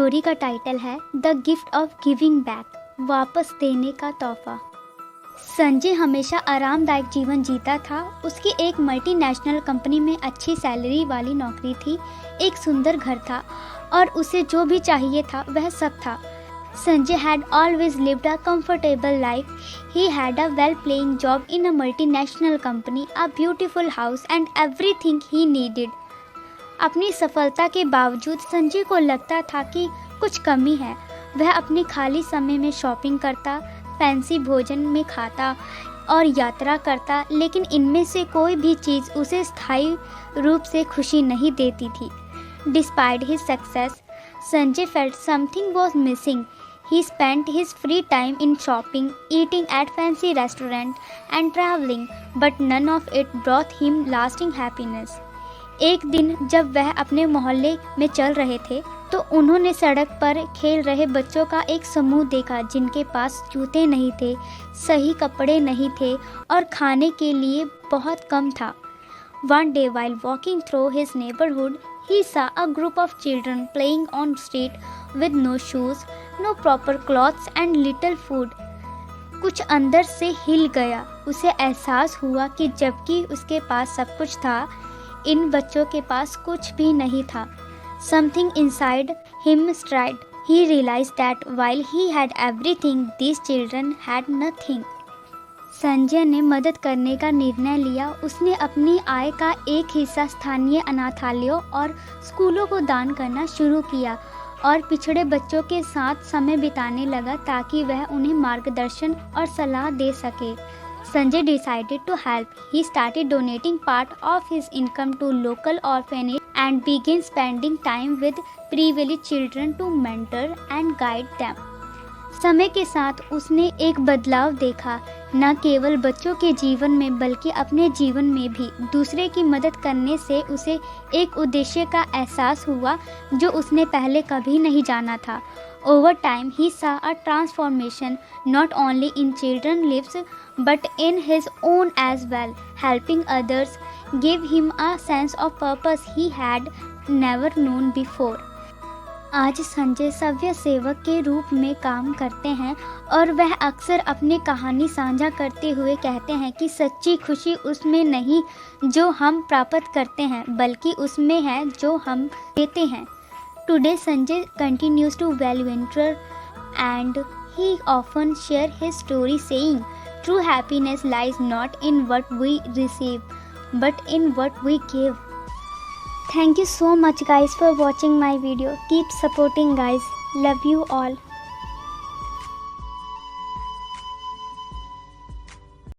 Story का title है the gift of giving back, वापस देने का तोहफा। संजय हमेशा आरामदायक जीवन जीता था। उसकी एक मल्टीनेशनल कंपनी में अच्छी सैलरी वाली नौकरी थी, एक सुंदर घर था और उसे जो भी चाहिए था वह सब था। Sanjay had always lived a comfortable life. He had a well-paying job in a multinational company, a beautiful house and everything he needed. अपनी सफलता के बावजूद संजय को लगता था कि कुछ कमी है। वह अपने खाली समय में शॉपिंग करता, फैंसी भोजन में खाता और यात्रा करता, लेकिन इनमें से कोई भी चीज़ उसे स्थायी रूप से खुशी नहीं देती थी। Despite his success, Sanjay felt something was missing. He spent his free time in shopping, eating at fancy restaurants and traveling, but none of it brought him lasting happiness. एक दिन जब वह अपने मोहल्ले में चल रहे थे तो उन्होंने सड़क पर खेल रहे बच्चों का एक समूह देखा जिनके पास जूते नहीं थे, सही कपड़े नहीं थे और खाने के लिए बहुत कम था। One day while walking through his neighborhood, he saw a group of children playing on street with no shoes, no proper clothes and little food. कुछ अंदर से हिल गया। उसे एहसास हुआ कि जबकि उसके पास सब कुछ था, इन बच्चों के पास कुछ भी नहीं था। Something inside him stirred. He realized that while he had everything, these children had nothing. Sanjay ने मदद करने का निर्णय लिया। उसने अपनी आय का एक हिस्सा स्थानीय अनाथालयों और स्कूलों को दान करना शुरू किया और पिछड़े बच्चों के साथ समय बिताने लगा ताकि वह उन्हें मार्गदर्शन और सलाह दे सके। Sanjay decided to help. He started donating part of his income to local orphanage and began spending time with privileged children to mentor and guide them. समय के साथ उसने एक बदलाव देखा, न केवल बच्चों के जीवन में बल्कि अपने जीवन में भी। दूसरे की मदद करने से उसे एक उद्देश्य का एहसास हुआ जो उसने पहले कभी नहीं जाना था। Over time, he saw a transformation not only in children's lives but in his own as well. Helping others gave him a sense of purpose he had never known before. आज संजय सभ्य सेवक के रूप में काम करते हैं और वह अक्सर अपनी कहानी साझा करते हुए कहते हैं कि सच्ची खुशी उसमें नहीं जो हम प्राप्त करते हैं, बल्कि उसमें है जो हम देते हैं। Today Sanjay continues to volunteer and he often shares his story saying, "True happiness lies not in what we receive, but in what we give." Thank you so much guys for watching my video. Keep supporting guys. Love you all.